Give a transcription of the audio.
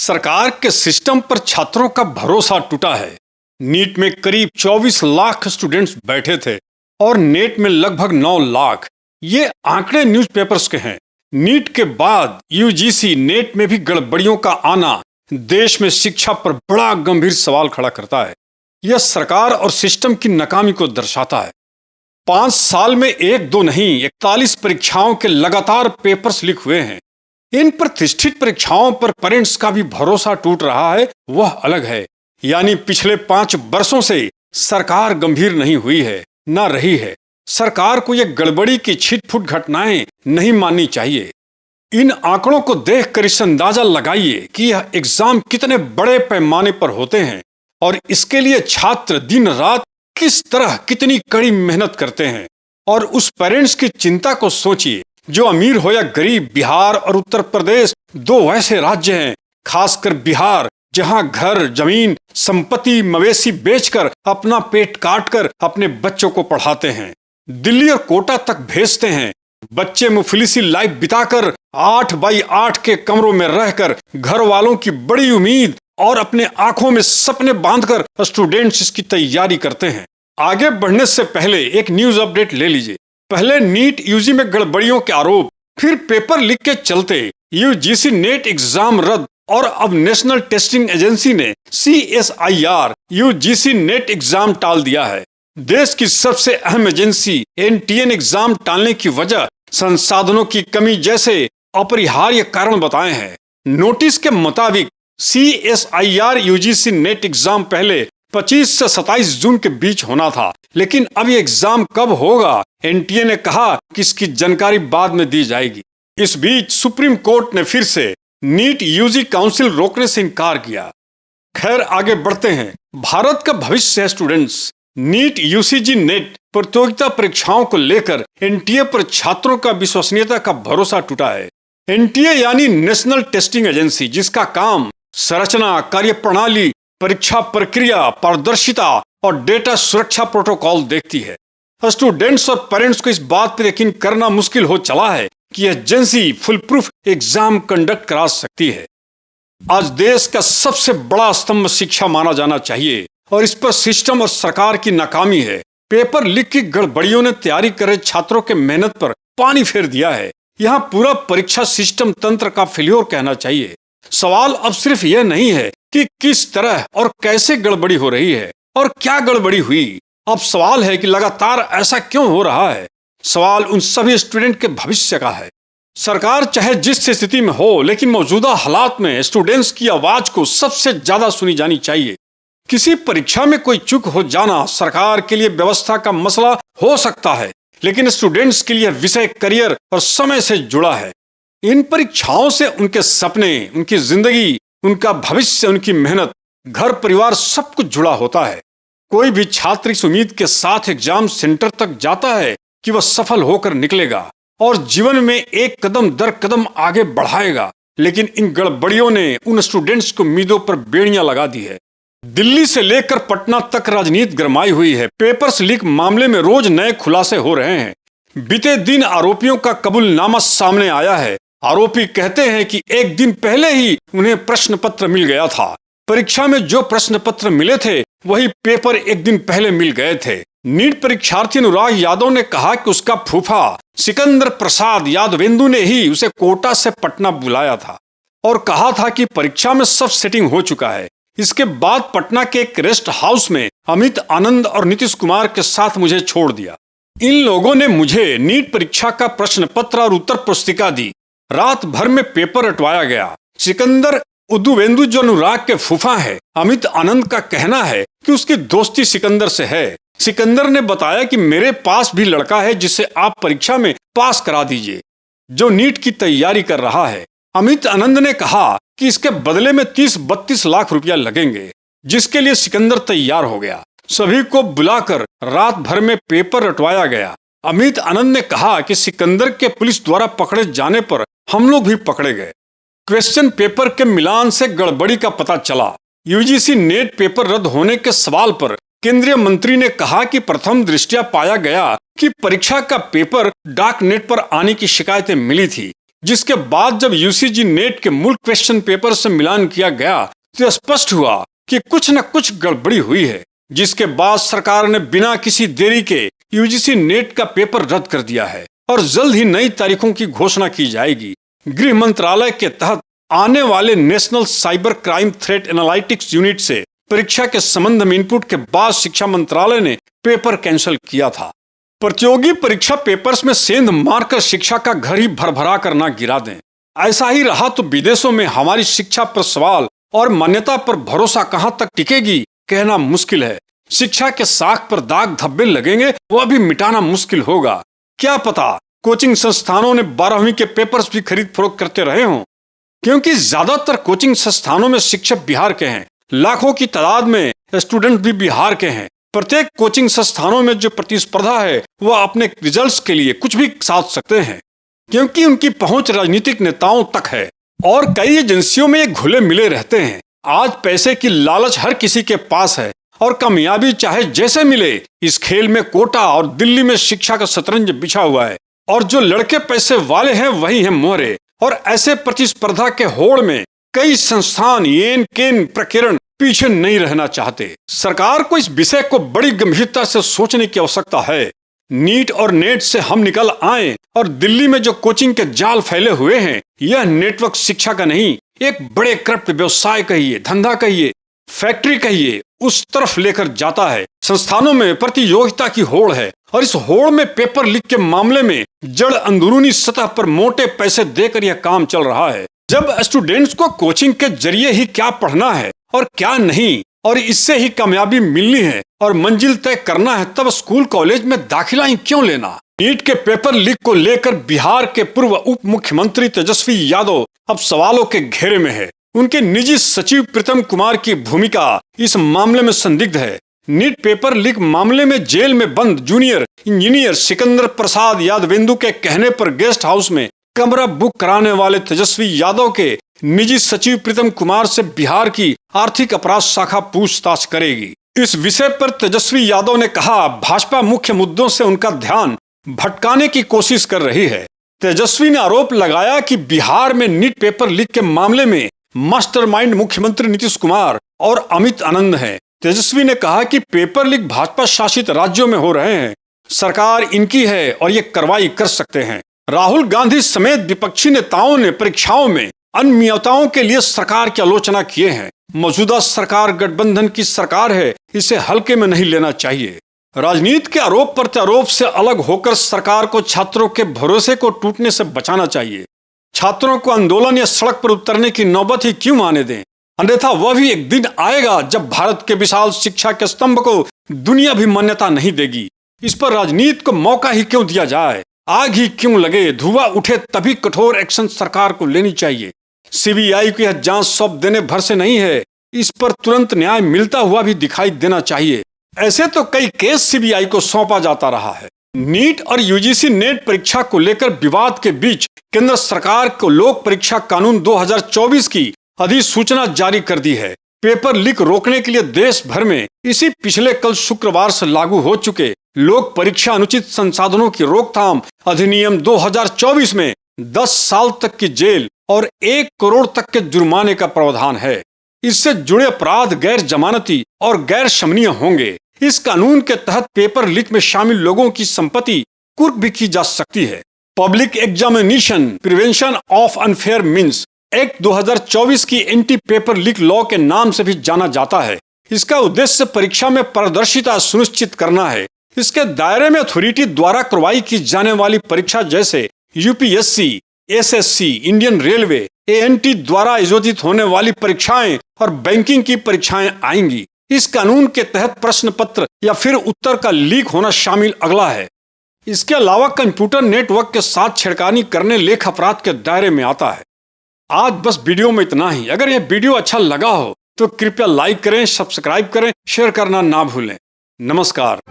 सरकार के सिस्टम पर छात्रों का भरोसा टूटा है। नीट में करीब 24 लाख स्टूडेंट्स बैठे थे और नेट में लगभग 9 लाख। ये आंकड़े न्यूज़पेपर्स के हैं। नीट के बाद यूजीसी नेट में भी गड़बड़ियों का आना देश में शिक्षा पर बड़ा गंभीर सवाल खड़ा करता है। यह सरकार और सिस्टम की नाकामी को दर्शाता है। 5 साल में 1-2 नहीं 41 परीक्षाओं के लगातार पेपर्स लीक हुए हैं। इन प्रतिष्ठित परीक्षाओं पर पेरेंट्स का भी भरोसा टूट रहा है, वह अलग है। यानी पिछले 5 वर्षों से सरकार गंभीर नहीं हुई है, न रही है। सरकार को यह गड़बड़ी की छिटपुट घटनाएं नहीं माननी चाहिए। इन आंकड़ों को देखकर इस अंदाजा लगाइए कि यह एग्जाम कितने बड़े पैमाने पर होते हैं और इसके लिए छात्र दिन रात किस तरह कितनी कड़ी मेहनत करते हैं। और उस पेरेंट्स की चिंता को सोचिए जो अमीर हो या गरीब। बिहार और उत्तर प्रदेश 2 ऐसे राज्य हैं, खासकर बिहार, जहां घर, जमीन, संपत्ति, मवेशी बेचकर अपना पेट काटकर अपने बच्चों को पढ़ाते हैं। दिल्ली और कोटा तक भेजते हैं। बच्चे मुफलिसी लाइफ बिताकर 8x8 के कमरों में रहकर घर वालों की बड़ी उम्मीद और अपने आंखों में सपने बांधकर स्टूडेंट्स इसकी तैयारी करते हैं। आगे बढ़ने से पहले एक न्यूज अपडेट ले लीजिए। पहले नीट यूजी में गड़बड़ियों के आरोप, फिर पेपर लीक के चलते यूजीसी नेट एग्जाम रद्द और अब नेशनल टेस्टिंग एजेंसी ने CSIR यूजीसी नेट एग्जाम टाल दिया है। देश की सबसे अहम एजेंसी NTN एग्जाम टालने की वजह संसाधनों की कमी जैसे अपरिहार्य कारण बताए हैं। नोटिस के मुताबिक CSIR यूजीसी नेट एग्जाम पहले 25 से 27 जून के बीच होना था, लेकिन अब ये एग्जाम कब होगा NTA ने कहा कि इसकी जानकारी बाद में दी जाएगी। इस बीच सुप्रीम कोर्ट ने फिर से नीट यूजी काउंसिल रोकने से इनकार किया। खैर आगे बढ़ते हैं। भारत का भविष्य है स्टूडेंट्स। नीट यूजीसी नेट प्रतियोगिता परीक्षाओं को लेकर NTA पर छात्रों का विश्वसनीयता का भरोसा टूटा है। NTA यानी नेशनल टेस्टिंग एजेंसी, जिसका काम संरचना, कार्यप्रणाली, परीक्षा प्रक्रिया, पारदर्शिता और डेटा सुरक्षा प्रोटोकॉल देखती है। स्टूडेंट्स और पेरेंट्स को इस बात पर यकीन करना मुश्किल हो चला है कि यह agency full proof exam conduct करा सकती है। आज देश का सबसे बड़ा स्तंभ शिक्षा माना जाना चाहिए और इस पर सिस्टम और सरकार की नाकामी है। पेपर लीक की गड़बड़ियों ने तैयारी कर रहे छात्रों के मेहनत पर पानी फेर दिया है। यहाँ पूरा परीक्षा सिस्टम तंत्र का फेल्योर कहना चाहिए। सवाल अब सिर्फ यह नहीं है कि किस तरह और कैसे गड़बड़ी हो रही है और क्या गड़बड़ी हुई। अब सवाल है कि लगातार ऐसा क्यों हो रहा है। सवाल उन सभी स्टूडेंट के भविष्य का है। सरकार चाहे जिस स्थिति में हो, लेकिन मौजूदा हालात में स्टूडेंट्स की आवाज को सबसे ज्यादा सुनी जानी चाहिए। किसी परीक्षा में कोई चूक हो जाना सरकार के लिए व्यवस्था का मसला हो सकता है, लेकिन स्टूडेंट्स के लिए विषय करियर और समय से जुड़ा है। इन परीक्षाओं से उनके सपने, उनकी जिंदगी, उनका भविष्य, उनकी मेहनत, घर परिवार सब कुछ जुड़ा होता है। कोई भी छात्र इस उम्मीद के साथ एग्जाम सेंटर तक जाता है कि वह सफल होकर निकलेगा और जीवन में एक कदम दर कदम आगे बढ़ाएगा, लेकिन इन गड़बड़ियों ने उन स्टूडेंट्स को उम्मीदों पर बेड़ियां लगा दी है। दिल्ली से लेकर पटना तक राजनीति गरमाई हुई है। पेपर्स लीक मामले में रोज नए खुलासे हो रहे हैं। बीते दिन आरोपियों का कबूलनामा सामने आया है। आरोपी कहते हैं कि एक दिन पहले ही उन्हें प्रश्न पत्र मिल गया था। परीक्षा में जो प्रश्न पत्र मिले थे वही पेपर एक दिन पहले मिल गए थे। नीट परीक्षार्थी अनुराग यादव ने कहा कि उसका फूफा सिकंदर प्रसाद यादवेंदु ने ही उसे कोटा से पटना बुलाया था और कहा था कि परीक्षा में सब सेटिंग हो चुका है। इसके बाद पटना के एक रेस्ट हाउस में अमित आनंद और नीतीश कुमार के साथ मुझे छोड़ दिया। इन लोगों ने मुझे नीट परीक्षा का प्रश्न पत्र और उत्तर पुस्तिका दी। रात भर में पेपर रटवाया गया। सिकंदर उद्दुवेंदु जो अनुराग के फूफा है, अमित आनंद का कहना है कि उसकी दोस्ती सिकंदर से है। सिकंदर ने बताया कि मेरे पास भी लड़का है जिसे आप परीक्षा में पास करा दीजिए, जो नीट की तैयारी कर रहा है। अमित आनंद ने कहा कि इसके बदले में 30-32 लाख रुपया लगेंगे, जिसके लिए सिकंदर तैयार हो गया। सभी को बुलाकर रात भर में पेपर रटवाया गया। अमित आनंद ने कहा कि सिकंदर के पुलिस द्वारा पकड़े जाने पर हम लोग भी पकड़े गए। क्वेश्चन पेपर के मिलान से गड़बड़ी का पता चला। यूजीसी नेट पेपर रद्द होने के सवाल पर केंद्रीय मंत्री ने कहा कि प्रथम दृष्टया पाया गया कि परीक्षा का पेपर डाक नेट पर आने की शिकायतें मिली थी। जिसके बाद जब यूजीसी नेट के मूल क्वेश्चन पेपर से मिलान किया गया तो स्पष्ट हुआ कि कुछ न कुछ गड़बड़ी हुई है, जिसके बाद सरकार ने बिना किसी देरी के यूजीसी नेट का पेपर रद्द कर दिया है और जल्द ही नई तारीखों की घोषणा की जाएगी। गृह मंत्रालय के तहत आने वाले national cyber crime threat analytics unit से परीक्षा के संबंध में इनपुट के बाद शिक्षा मंत्रालय ने पेपर कैंसिल किया था। प्रतियोगी परीक्षा पेपर्स में सेंध मारकर शिक्षा का घर ही भरभरा कर ना गिरा दें। ऐसा ही रहा तो विदेशों में हमारी शिक्षा पर सवाल और मान्यता पर भरोसा कहां तक टिकेगी कहना मुश्किल है। शिक्षा के साख पर दाग धब्बे लगेंगे, वह भी मिटाना मुश्किल होगा। क्या पता कोचिंग संस्थानों ने 12वीं के पेपर्स भी खरीद फरोख्त करते रहे हों, क्योंकि ज्यादातर कोचिंग संस्थानों में शिक्षक बिहार के हैं, लाखों की तादाद में स्टूडेंट भी बिहार के हैं। प्रत्येक कोचिंग संस्थानों में जो प्रतिस्पर्धा है वह अपने रिजल्ट्स के लिए कुछ भी साध सकते हैं, क्योंकि उनकी पहुंच राजनीतिक नेताओं तक है और कई एजेंसियों में ये घुले मिले रहते हैं। आज पैसे की लालच हर किसी के पास है और कामयाबी चाहे जैसे मिले। इस खेल में कोटा और दिल्ली में शिक्षा का शतरंज बिछा हुआ है और जो लड़के पैसे वाले हैं वही हैं मोहरे। और ऐसे प्रतिस्पर्धा के होड़ में कई संस्थान येन केन प्रकीर्ण पीछे नहीं रहना चाहते। सरकार को इस विषय को बड़ी गंभीरता से सोचने की आवश्यकता है। नीट और नेट से हम निकल आए और दिल्ली में जो कोचिंग के जाल फैले हुए हैं, यह नेटवर्क शिक्षा का नहीं, एक बड़े करप्ट व्यवसाय कहिए, धंधा कहिए, फैक्ट्री कहिए, उस तरफ लेकर जाता है। संस्थानों में प्रतियोगिता की होड़ है और इस होड़ में पेपर लीक के मामले में जड़ अंदरूनी सतह पर मोटे पैसे देकर यह काम चल रहा है। जब स्टूडेंट्स को कोचिंग के जरिए ही क्या पढ़ना है और क्या नहीं, और इससे ही कामयाबी मिलनी है और मंजिल तय करना है, तब स्कूल कॉलेज में दाखिला ही क्यों लेना। नीट के पेपर लीक को लेकर बिहार के पूर्व उप मुख्यमंत्री तेजस्वी यादव अब सवालों के घेरे में है। उनके निजी सचिव प्रीतम कुमार की भूमिका इस मामले में संदिग्ध है। नीट पेपर लीक मामले में जेल में बंद जूनियर इंजीनियर सिकंदर प्रसाद यादवेंदु के कहने पर गेस्ट हाउस में कमरा बुक कराने वाले तेजस्वी यादव के निजी सचिव प्रीतम कुमार से बिहार की आर्थिक अपराध शाखा पूछताछ करेगी। इस विषय पर तेजस्वी यादव ने कहा, भाजपा मुख्य मुद्दों से उनका ध्यान भटकाने की कोशिश कर रही है। तेजस्वी ने आरोप लगाया कि बिहार में नीट पेपर लीक के मामले में मास्टरमाइंड मुख्यमंत्री नीतीश कुमार और अमित आनंद हैं। तेजस्वी ने कहा कि पेपर लीक भाजपा शासित राज्यों में हो रहे हैं, सरकार इनकी है और ये कार्रवाई कर सकते हैं। राहुल गांधी समेत विपक्षी नेताओं ने परीक्षाओं में अनियमितताओं के लिए सरकार की आलोचना किए हैं। मौजूदा सरकार गठबंधन की सरकार है, इसे हल्के में नहीं लेना चाहिए। राजनीति के आरोप प्रत्यारोप से अलग होकर सरकार को छात्रों के भरोसे को टूटने से बचाना चाहिए। छात्रों को आंदोलन या सड़क पर उतरने की नौबत ही क्यों आने दें, अन्यथा वह भी एक दिन आएगा जब भारत के विशाल शिक्षा के स्तंभ को दुनिया भी मान्यता नहीं देगी। इस पर राजनीति को मौका ही क्यों दिया जाए, आग ही क्यों लगे, धुआं उठे तभी कठोर एक्शन सरकार को लेनी चाहिए। सीबीआई को यह जांच सौंप देने भर से नहीं है, इस पर तुरंत न्याय मिलता हुआ भी दिखाई देना चाहिए। ऐसे तो कई केस सीबीआई को सौंपा जाता रहा है। नीट और यूजीसी नेट परीक्षा को लेकर विवाद के बीच केंद्र सरकार को लोक परीक्षा कानून 2024 की अधिसूचना जारी कर दी है। पेपर लीक रोकने के लिए देश भर में इसी पिछले कल शुक्रवार से लागू हो चुके लोक परीक्षा अनुचित संसाधनों की रोकथाम अधिनियम 2024 में 10 साल तक की जेल और 1 करोड़ तक के जुर्माने का प्रावधान है। इससे जुड़े अपराध गैर जमानती और गैर शमनीय होंगे। इस कानून के तहत पेपर लीक में शामिल लोगों की संपत्ति कुर्क भी की जा सकती है। Public examination prevention of unfair means act 2024 की एंटी पेपर लीक लॉ के नाम से भी जाना जाता है। इसका उद्देश्य परीक्षा में पारदर्शिता सुनिश्चित करना है। इसके दायरे में अथॉरिटी द्वारा करवाई की जाने वाली परीक्षा जैसे UPSC, SSC, Indian railway, ANT द्वारा आयोजित होने वाली परीक्षाएं और बैंकिंग की परीक्षाएं आएंगी। इस कानून के तहत प्रश्न पत्र या फिर उत्तर का लीक होना शामिल अगला है। इसके अलावा कंप्यूटर नेटवर्क के साथ छेड़खानी करने लेख अपराध के दायरे में आता है। आज बस वीडियो में इतना ही। अगर यह वीडियो अच्छा लगा हो तो कृपया लाइक करें, सब्सक्राइब करें, शेयर करना ना भूलें। नमस्कार।